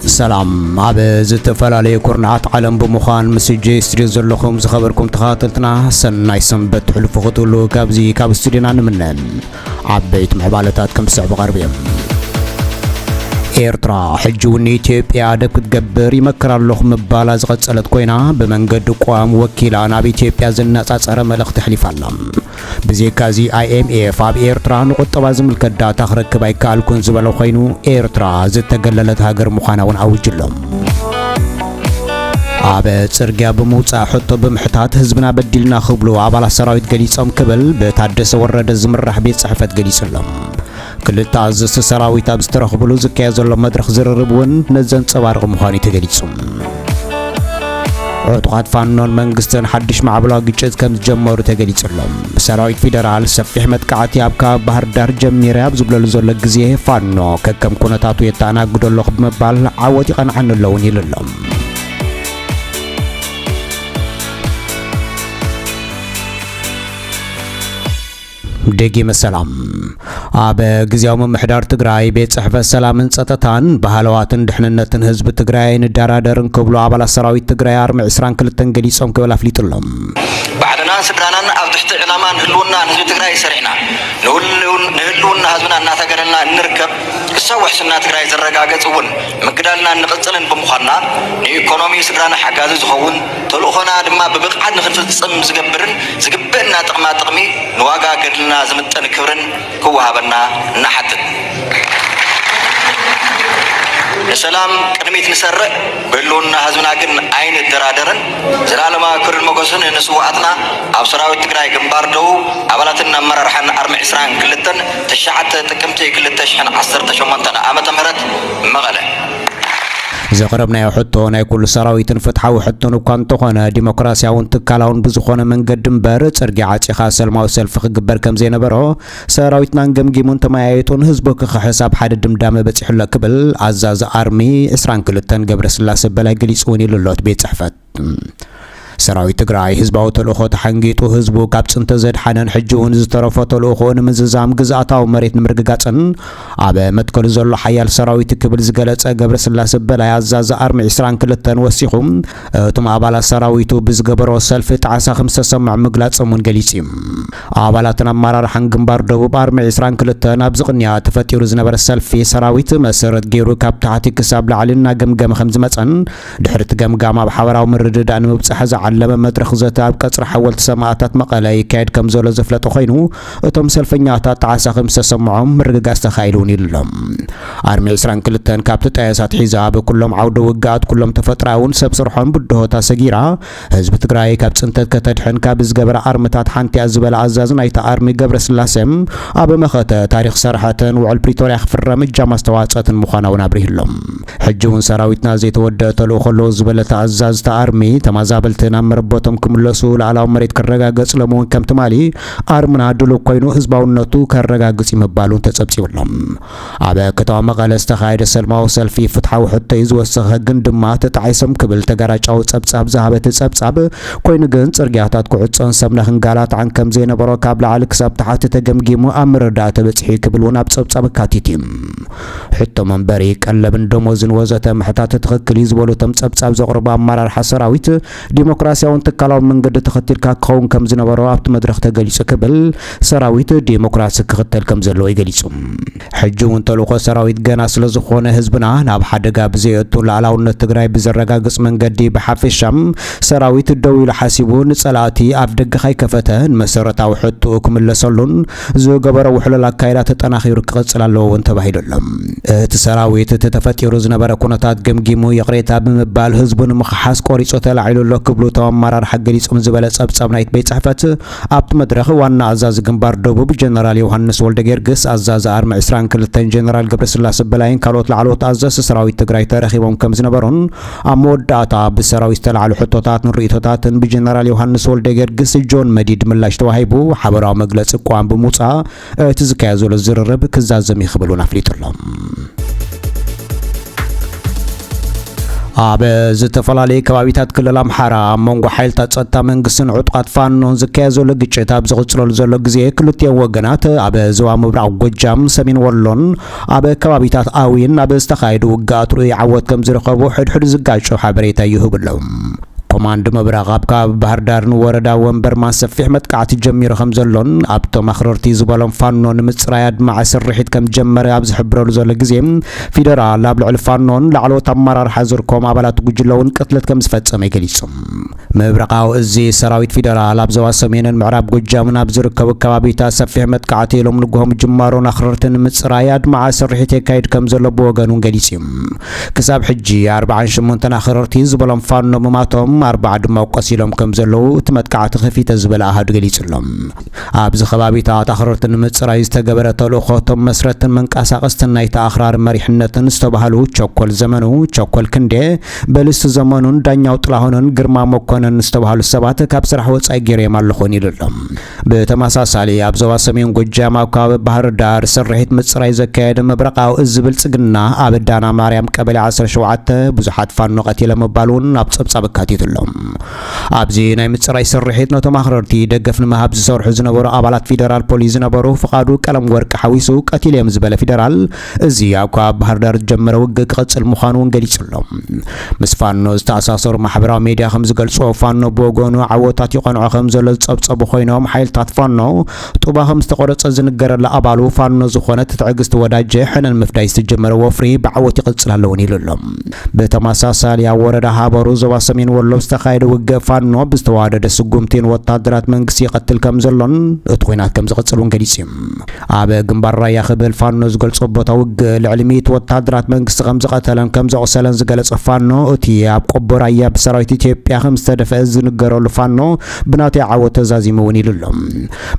سلام عبز تفلالي كورنات عالم بمخان مسجي ستريو زلخم زخبركم تخاطلتنا سناي سنبت حلفو خطولو كابزي كاب سترينا نمنن عبيت محبالتات كم سعب غربيم ኤርትራ ሕጅውን ኢትዮጵያ ደብ ክትገብር ይመክራለሁ መባል አዝቀጸለት ኮይና በመንገድ ቋም ወኪላ ናብ ኢትዮጵያ ዝነጻጸረ መልእክት ሕሊፋላ በዚካዚ IMF ኣብ ኤርትራ ንቁጠባ ዝምልከት ዳታ ክረክብ ኣይከኣልኩን ዝበለ ኮይኑ ኤርትራ ዝተገለለት ሃገር ምዃናውን ኣውጅሎም አበ ጽርግያ በመውጻእ ሕቶ በምሕታት ህዝብና በዲልና ክብሉ አባላት ሰራዊት ገሊጾም ክብል በታደሰ ወረደ ዝምራሕ ቤት ጽሕፈት ገሊጽሎም ክልተ አዘዝ ሰራዊት ኣብ ዝተረኽብሉ ዝካየድ ዘሎ መድረኽ ዝርርብውን ነዘንጸባርቕ ምዃኑ ተገሊጹ ዕጡቃት ፋኖን መንግስትን ሓድሽ ማዕበላዊ ግጭት ከም ዝጀመሩ ተገሊጹሎም ሰራዊት ፌደራል ሰፊሕ መጥቃዕቲ ኣብ ከባቢ ባህር ዳር ጀሚረ ኣብ ዝብለሉ ዘሎ ግዜ ፋኖ ከከም ኩነታቱ የተኣናግደሎ ብምባል ዓወት ይቐንዓን ኣለውን ይልሎም ደጊመ ሰላም አበ ግዚያው መምሕዳር ትግራይ ቤት ጽሕፈት ሰላምን ጸጥታን ባህላዋትን ድሕንነትን ህዝብ ትግራይ ንዳራደርን ክብሉ አባላት ሰራዊት ትግራይ አርሚ 22 ገሊጾም ክብል አፍሊጡሎም ባዕድና ስድራናን ኣብ ትሕቲ ዕላማን ህልውና ህዝብ ትግራይ ሰሪሕና ንህልውና ህዝብና እናተገለልና እንርከብ ክሳውሕ ስና ትግራይ ዝረጋገጽ እውን ምግዳልና ንቕጽልን ብምዃንና ንኢኮኖሚ ስድራና ሓጋዚ ዝኸውን ተልእኾና ድማ ብብቕዓት ንኽንፍጽም ዝገብርን ዝግበአና ጥቕማ ጥቕሚ ንዋጋ ገድልና ዝምጠን ክብርን ክወሃበና እናሓትት السلام قدميت نسرع بلونا هزمنا قن عين الدرادرن زلالما كل مقصن نسواتنا أو سراوي تقرأي جنبار دو أولاتنا مررحن أرمع إسران كلتن تشعت تكمتي كل تشحن عصر تشمنتنا أما تمرت مغلى زغربنا يحطو ناي كل سراويتن فتحو حطو نكان تخونا ديمقراسياون تكالاون بزخونا من قدم بارد سرقعات شخاص سلماو سلف خقبر كم زينا برو سراويتنا نقمقيمون تمايتون هزبوك خحساب حد دمدام بتسحو لكبل عزاز آرمي إسران كلتن قبر سلاس بلا قليسوني للوت بيت صحفت ሰራዊት ትግራይ ህዝባው ተልእኾ ተሓንጊጡ ህዝቡ ካብ ጽንተ ዘድሓነን ሕጂውን ዝተረፈ ተልእኾ ንምዝዛም ግዝኣታዊ መሬት ንምርግጋጽን አበ መትከሉ ዘሎ ሓያል ሰራዊት ክብል ዝገለጸ ገብረ ስላሴ በላይ አዛዝ አርሚ 22 ወሲኹም እቶም አባላት ሰራዊቱ ብዝገበሮ ሰልፍ ጣዓሳ 5 ሰማዕ ምግላጽሙን ገሊጽም አባላትን አመራርሓን ግንባር ደቡብ አርሚ 22 ኣብ ዝቕንያ ተፈጢሩ ዝነበረ ሰልፊ ሰራዊት መሰረት ገይሩ ካብ ታሕቲ ክሳብ ላዕልና ገምገም ከም ዝመጸን ድሕሪ ገምጋም ኣብ ሓበራዊ ምርድዳእ ንምብጻሕ علم مدرخ زت أب كسر حولت سماعات مقالة يكاد كم زول زفلت خينو أتم سلفنيات تعسى 5 سمعهم مرجع استخيلوني لهم أرمي إسران كلتن كابت تأسات حزاب كلهم عودوا وقعد كلهم تفترون سبصرحون بده تسجيرة حزب تجراي كابت أنت كتدحن كابز جبر أرمتات حنتي أزبل عزازن أي تأرمي جبر سلاسم أب مخت تاريخ صراحة وعلى بريتوريا خفر رمج جامع استوات مخانا ونبره لهم حجون سراويتنا زيت ودت لو خلوا زبل تعزاز تأرمي تمازابلتنا مربوتم كملسو على مريت كرغاغص لمون كم تمالي ارمنا دلو كوينو حزباونتو كرغاغص يمبالون تصبصيولم ابا كتاو مقاله استخايد سلماو سلفي فتحو حتى يزوسخ ግን ድማ ተጣይሰም ክብል ተጋራጫው ጸብጻብ ዛሃበት ጸብጻብ ኮይኑ ግን ጽርግያታት ኩዕጾን ሰብነኽን ጋላት አንከም ዘይነበሮ ካብ ላዕሊ ክሳብ ታሕቲ ተገምጊሙ ኣምርዳእ ተበጽሒ ክብሉን ኣብ ጸብጻብ ካቲቲም ሕቶ መንበሪ ቀለብን ደሞዝን ወዘተ ምሕታት ተተኽክል ይዝበሉቶም ጸብጻብ ዘቕርባ አመራር ሰራዊት ዲሞክራሲያውን ተካላው መንገድ ተኸትልካ ከውን ከም ዝነበረ ኣብቲ መድረኽ ተገሊጹ ክብል ሰራዊት ዲሞክራሲ ክኽተል ከም ዘሎ ይገልጹ ሕጂውን ተልእኾ ሰራዊት ገና ስለ ዝኾነ ህዝብና ናብ ሓደጋ ብዘይእቱ ላዕላውነት ትግራይ ብዘረጋግጽ መንገዲ ብሓፈሻም ሰራዊት ደው ኢሉ ሓሲቡ ንጸላእቲ ኣብ ደገ ከይከፈተን መሰረታዊ ሕቶ ክምለሰሉን ዝገበረ ውሕሉል ኣካይዳ ተጠናኺሩ ክቕጽል ኣለዎን ተባሂሉሎም እቲ ሰራዊት ተተፈጢሩ ዝነበረ ኩነታት ገምጊሙ የቕሬታ ብምባል ህዝቡን ምኽሓስ ቆሪጾ ተላዒሉሎ ክብሉ ተማራር حقليصم زبله ጸብጻብ ናይት ቤት ጽሕፈት ኣብቲ መድረኽ ዋና አዛዝ ግንባር ደቡብ ጀነራል ዮሐንስ ወልደ ጌርግስ አዛዝ አርሚ 22 ጀነራል ገብረስላሴ በላይን ካልኦት ላዕሎት አዛዝ ሰራዊት ትግራይ ተረኺቦም ከም ዝነበሩን ኣብ መወዳእታ ብሰራዊት ተላዕሉ ሕቶታት ንርኢቶታትን ብጀነራል ዮሐንስ ወልደ ጌርግስ ጆን መዲድ ምላሽ ተዋሂቡ ሓበራዊ መግለጺ ቋም ብምውጻእ እቲ ዝካየድ ዘሎ ዝርርብ ክዛዘም ይኽብሉን ኣፍሊጡሎም ኣብ ዝተፈላልዩ ከባቢታት ክልል ኣምሓራ መንጎ ሓይልታት ጸጥታ መንግስትን ዕጡቃት ፋኖን ዝካየድ ዘሎ ግጭት ኣብ ዝቕጽለሉ ዘሎ ግዜ ክልቲኦም ወገናት ኣብ ዞባ ምብራቕ ጎጃም ሰሜን ወሎን ኣብ ከባቢታት ኣዊን ኣብ ዝተኻየዱ ውግኣት ርኡይ ዓወት ከም ዝርከቡ ሕድሕድ ዝጋጩ ሓበሬታ ይህቡ ኣለው። ኮማንድ ምብራቕ ኣብ ከባቢ ባህር ዳርን ወረዳ ወንበርማን ሰፊሕ መጥቃዕቲ ጀሚሩ ከም ዘሎን ኣብቶም ኣኽረርቲ ዝበሎም ፋኖ ንምፅራይ ኣድማዕ ስርሒት ከም ጀመረ ኣብ ዝሕብረሉ ዘሎ ግዜ ፌደራል ኣብ ልዕሊ ፋኖን ላዕለዎት ኣመራርሓ ዝርከቦም ኣባላት ጉጅለውን ቅትለት ከም ዝፈጸመ ገሊጹ። ምብራቓዊ እዚ ሰራዊት ፌደራል ኣብ ዞባ ሰሜንን ምዕራብ ጎጃምን ኣብ ዝርከቡ ከባቢታት ሰፊሕ መጥቃዕቲ ኢሎም ንግሆም ጅማሮን ኣኽረርቲ ንምፅራይ ኣድማዕ ስርሒት የካይድ ከም ዘሎ ብወገኑ ገሊጹ። ክሳብ ሕጂ 48 ኣኽረርቲ ዝበሎም ፋኖ ምማቶም 4 ድማ ቆሲሎም ከም ዘለው እቲ መጥቃዕቲ ከፊተ ዝበለ ኣሃዱ ገሊጹሎም። ኣብዚ ከባቢታት ኣኽረርቲ ንምፅራይ ዝተገበረ ተልእኾቶም መስረትን መንቀሳቐስትን ናይቲ ኣኽራሪ መሪሕነትን ዝተባህሉ ቸኮል ዘመኑ፣ ቸኮል ክንዴ፣ በልስቲ ዘመኑን ዳኛው ጥላሁንን ግርማ መኮነን ዝተባህሉ ሰባት ካብ ስራሕ ወጻኢ ገይሮም ኣለኹን ኢሉሎም። ብተመሳሳሊ ኣብ ዞባ ሰሜን ጎጃም ኣብ ከባቢ ባህር ዳር ስርሒት ምፅራይ ዘካየደ ምብራቓዊ እዚ ብልጽግና ኣብ ዳና ማርያም ቀበሌ 17 ብዙሓት ፋኖ ቀቲለ ምባሉን ኣብ ጸብጻብ ኣካቲቱ ኣብዚ ናይ ምፅራይ ስርሒት ነቶም ኣኽረርቲ ደገፍ ንምሃብ ዝሰርሑ ዝነበሩ ኣባላት ፌደራል ፖሊስ ዝነበሩ ፍቃዱ ቀለም ወርቂ ሓዊሱ ቀቲልዮም ዝበለ ፌደራል እዚ ኣብ ከባቢ ባህር ዳር ዝጀመረ ውግእ ክቕጽል ምዃኑ እውን ገሊጹሎም። ምስ ፋኖ ዝተኣሳሰሩ ማሕበራዊ ሚድያ ከም ዝገልጾ ፋኖ ብወገኑ ዓወታት ይቐንዖ ከም ዘሎ ዝጸብጸቡ ኮይኖም ሓይልታት ፋኖ ጡባ ከም ዝተቆረጸ ዝንገረላ ኣባሉ ፋኖ ዝኾነ ትዕግስቲ ወዳጀ ሕነን ምፍዳይ ዝተጀመረ ወፍሪ ብዓወት ይቕጽል ኣለውን ኢሉሎም። ብተመሳሳሊ ኣብ ወረዳ ሃበሩ ዞባ ሰሜን ወሎ ዝተኻየደ ውግእ ፋኖ ብዝተዋደደ ስጉምቲን ወታደራት መንግስቲ ይቀትል ከም ዘሎን እቲ ኩናት ከም ዝቕጽሉን ገሊጹ። ኣብ ግንባር ራያ ክብል ፋኖ ዝገልጾ ቦታ ውግእ ልዕሊ 100 ወታደራት መንግስቲ ከም ዝቐተለን ከም ዘቆሰለን ዝገለጸ ፋኖ እቲ ኣብ ቆቦ ራያ ብሰራዊት ኢትዮጵያ ከም ዝተደፍአ ዝንገረሉ ፋኖ ብናተይ ዓወት ተዛዚሙ እውን ኢሉሎም።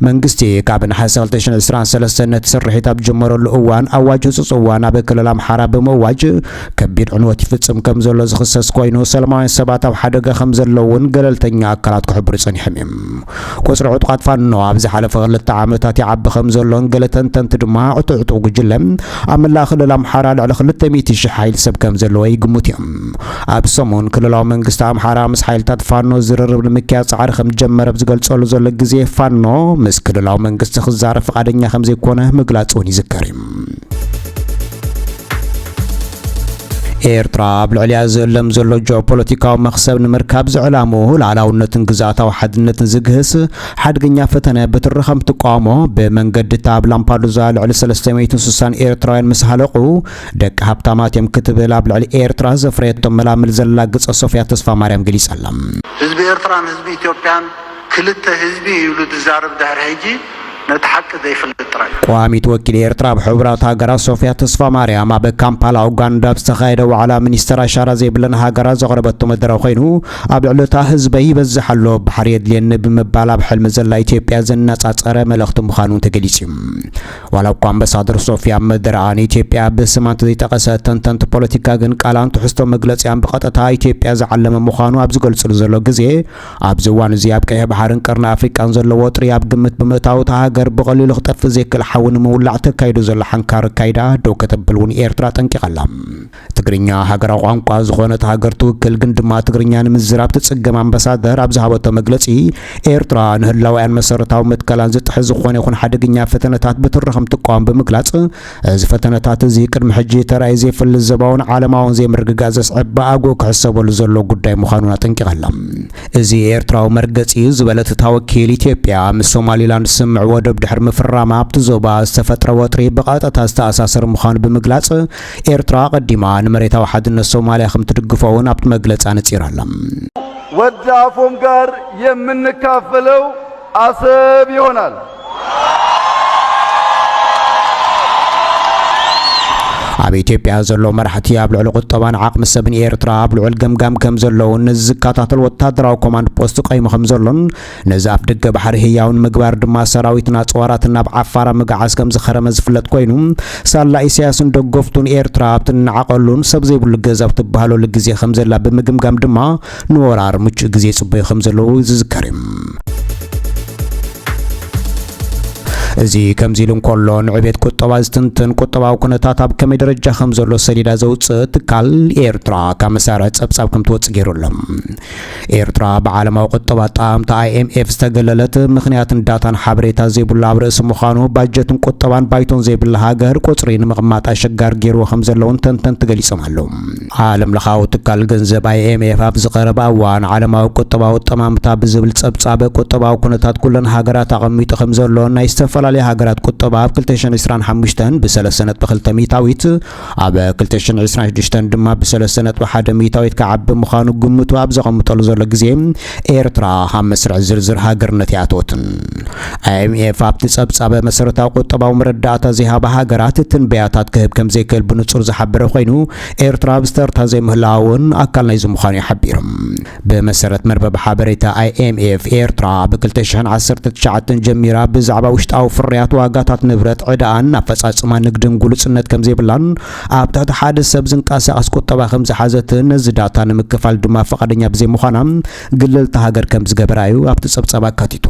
መንግስቲ ካብ ናሕሲ 2023 ነቲ ስርሒት ኣብ ጀመረሉ እዋን ኣዋጅ ህፁፅ እዋን ኣብ ክልል ኣምሓራ ብምእዋጅ ከቢድ ዕንወት ይፍጽም ከም ዘሎ ዝኽሰስ ኮይኑ ሰላማውያን ሰባት ኣብ ሓደጋ ከም ዘለውን ገለልተኛ ኣካላት ክሕብሩ ጸኒሖም እዮም። ቁጽሪ ዕጡቃት ፋኖ ኣብ ዝሓለፈ 2 ዓመታት ይዓቢ ከም ዘሎን ገለ ተንተንቲ ድማ ዕጡቕ ጉጅለ ኣብ መላእ ክልል ኣምሓራ ልዕሊ 200,000 ሓይሊ ሰብ ከም ዘለዎ ይግምቱ እዮም። ኣብ ሰሙን ክልላዊ መንግስቲ ኣምሓራ ምስ ሓይልታት ፋኖ ዝርርብ ንምክያድ ጻዕሪ ከም ጀመረ ዝገልጸሉ ዘሎ ግዜ ፋኖ ምስ ክልላዊ መንግስቲ ክዛረብ ፈቃደኛ ከም ዘይኮነ ምግላጹ እውን ይዝከር እዩ። ኤርትራ ኣብ ልዕሊያ ዝእለም ዘሎ ጂኦፖለቲካዊ መኽሰብ ንምርካብ ዝዕላሙ ሉዓላውነትን ግዛኣታዊ ሓድነትን ዝግህስ ሓድገኛ ፈተነ በትሪ ከም ትቃወሞ ብመንገድታ ኣብ ላምፓዱዛ ልዕሊ 360 ኤርትራውያን ምስ ሃለቑ ደቂ ሃብታማት እዮም ክትብል ኣብ ልዕሊ ኤርትራ ዘፍረየቶም መላምል ዘላግጸ ሶፍያ ተስፋ ማርያም ገሊጻላ። ህዝቢ ኤርትራን ህዝቢ ኢትዮጵያን ክልተ ህዝቢ ይብሉ ትዛረብ ድሕሪ ሕጂ ነቲ ሓቂ ዘይፍልጥ ጥራይ ቋሚት ወኪል ኤርትራ ብሕቡራት ሃገራት ሶፍያ ተስፋ ማርያም ኣብ ካምፓላ ኡጋንዳ ዝተኻየደ ዋዕላ ሚኒስተር ኣሻራ ዘይብለን ሃገራት ዘቕረበቶ መደረ ኮይኑ ኣብ ልዕሊ እታ ህዝበይ ይበዝሕ ኣሎ ባሕሪ የድልየኒ ብምባል ኣብ ሕልሚ ዘላ ኢትዮጵያ ዘነጻጸረ መልእኽቲ ምዃኑ ተገሊጹ እዩ። ዋላ እኳ ኣምባሳደር ሶፍያ መደረኣ ንኢትዮጵያ ብስማንት ዘይጠቐሰ ተንተንቲ ፖለቲካ ግን ቃላን ትሕዝቶ መግለፂያን ብቐጥታ ኢትዮጵያ ዝዓለመ ምዃኑ ኣብ ዝገልጽሉ ዘሎ ግዜ ኣብዚ እዋን እዚ ኣብ ቀይሕ ባሕርን ቀርኒ ኣፍሪቃን ዘሎ ወጥሪ ኣብ ግምት ብምእታው እታ ሃገር ብቐሊሉ ክጠፍ ዘይክእል ሓውን ምውላዕ ተካይዱ ዘሎ ሓንካር ካይዳ ደው ከተብል እውን ኤርትራ ጠንቂቓላ። ትግርኛ ሃገራዊ ቋንቋ ዝኾነት ሃገር ትውክል ግን ድማ ትግርኛ ንምዝራብ ትጽገም ኣምባሳደር ኣብ ዝሃበቶ መግለጺ ኤርትራ ንህላውያን መሰረታዊ መትከላን ዝጥሕዝ ዝኾነ ይኹን ሓደገኛ ፈተነታት በትሪ ከም ትቃወም ብምግላጽ እዚ ፈተነታት እዚ ቅድሚ ሕጂ ተራእዩ ዘይፍልጥ ዘባውን ዓለማውን ዘይምርግጋእ ዘስዕብ ብኣግኡ ክሕሰበሉ ዘሎ ጉዳይ ምዃኑን ኣጠንቂቓላ። እዚ ኤርትራዊ መርገጺ ዝበለት እታ ወኪል ኢትዮጵያ ምስ ሶማሊላንድ ስምዕ ወደብ ድሕሪ ምፍራማ ኣብቲ ዞባ ዝተፈጥረ ወጥሪ ብቐጥታ ዝተኣሳሰረ ምዃኑ ብምግላጽ ኤርትራ ቀዲማ ንመሬታዊ ሓድነት ሶማሊያ ከም ትድግፈውን ኣብቲ መግለጺ ኣነጺራላ። ወደ አፎም ጋር የምንካፈለው አሰብ ይሆናል። ኣብ ኢትዮጵያ ዘሎ መራሕቲ ኣብ ልዕሊ ቁጠባን ዓቕሚ ሰብን ኤርትራ ኣብ ልዑል ገምጋም ከም ዘለውን ነዚ ዝከታተል ወታደራዊ ኮማንድ ፖስት ቀይሙ ከም ዘሎን ነዚ ኣብ ደገ ባሕሪ ህያውን ምግባር ድማ ሰራዊትና ጽዋራትን ናብ ዓፋራ ምግዓዝ ከም ዝኸረመ ዝፍለጥ ኮይኑ ሳላ ኢሳያስን ደገፍቱን ኤርትራ ኣብቲ ንዓቐሉን ሰብ ዘይብሉ ገዛ ብትበሃለሉ ግዜ ከም ዘላ ብምግምጋም ድማ ንወራር ምቹእ ግዜ ጽበዩ ከም ዘለዉ ዝዝከር እዩ። እዚ ከምዚ ኢሉ እንከሎ ንዕቤት ቁጠባ ዝትንትን ቁጠባዊ ኩነታት ኣብ ከመይ ደረጃ ከም ዘሎ ሰሌዳ ዘውፅእ ትካል ኤርትራ ካብ መሳርሒ ጸብጻብ ከም ትወጽእ ገይሩሎም ኤርትራ ብዓለማዊ ቁጠባ ጣምታ IMF ዝተገለለት ምኽንያት ዳታን ሓበሬታ ዘይብሉ ኣብ ርእሲ ምዃኑ ባጀትን ቁጠባን ባይቶን ዘይብሉ ሃገር ቁጽሪ ንምቕማጥ ኣሸጋሪ ገይርዎ ከም ዘለውን ተንተንቲ ገሊጾም ኣለዉ ዓለም ለኻዊ ትካል ገንዘብ IMF ኣብ ዝቐረበ እዋን ዓለማዊ ቁጠባዊ ጠማምታ ብዝብል ጸብጻብ ቁጠባዊ ኩነታት ኩለን ሃገራት ኣቐሚጡ ከም ዘሎ ናይ ዝተፈላለዩ ሃገራት ቁጠባ ኣብ 2025 ብ3.2 ሚታዊት ኣብ 2026 ድማ ብ3.1 ሚታዊት ከዓቢ ምዃኑ ግምቱ ኣብ ዘቐምጠሉ ዘሎ ግዜ ኤርትራ ኣብ መስርዕ ዝርዝር ሃገርነት ያቶትን IMF ኣብቲ ጸብጻብ መሰረታዊ ቁጠባዊ መረዳእታ ዝሃባ ሃገራት ትንበያታት ክህብ ከም ዘይክእል ብንጹር ዝሓበረ ኮይኑ ኤርትራ ብስተርታ ዘይምህላውን ኣካል ናይ ዝምዃኑ ይሓቢሮም ብመሰረት መርበብ ሓበሬታ IMF ኤርትራ ብ2019 ጀሚራ ብዛዕባ ውሽጣዊ ፍርያት ዋጋታት ንብረት ዕዳን ኣፈጻጽማ ንግድን ጉልጽነት ከም ዘይብላን ኣብ ትሕቲ ሓደ ሰብ ዝንቀሳቐስ ቁጠባ ከም ዝሓዘትን ነዚ ዳታ ንምክፋል ድማ ፈቃደኛ ብዘይምዃና ግልልቲ ሃገር ከም ዝገበራዩ ኣብቲ ጸብጻብ ኣካቲቱ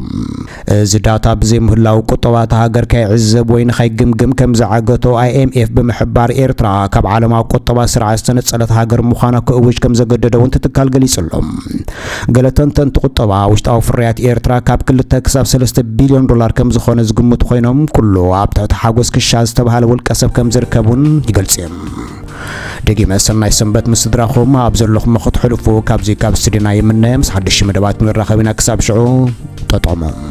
እዚ ዳታ ብዘይምህላው ቁጠባት ሃገር ከይዕዘብ ወይ ንኸይግምግም ከም ዝዓገቶ IMF ብምሕባር ኤርትራ ካብ ዓለማዊ ቁጠባ ስርዓት ዝተነጸለት ሃገር ምዃና ክእውጅ ከም ዘገደደውን ትካል ገሊጹሎም ገለ ተንተንቲ ቁጠባ ውሽጣዊ ፍርያት ኤርትራ ካብ 2 ክሳብ 3 ቢልዮን ዶላር ከም ዝኾነ ዝግምቱ ኮይኖም ኩሉ ኣብ ትሕቲ ሓጎስ ክሻ ዝተባሃለ ውልቀ ሰብ ከም ዝርከቡን ይገልጹ እዮም ደጊመ ሰናይ ሰንበት ምስ ስድራኹም ኣብ ዘለኹም ክትሕልፉ ካብዚ ካብ ስቱዲዮና የምናየ ምስ ሓድሽ መደባት ንራኸቢና ክሳብ ሽዑ ተጠመሙ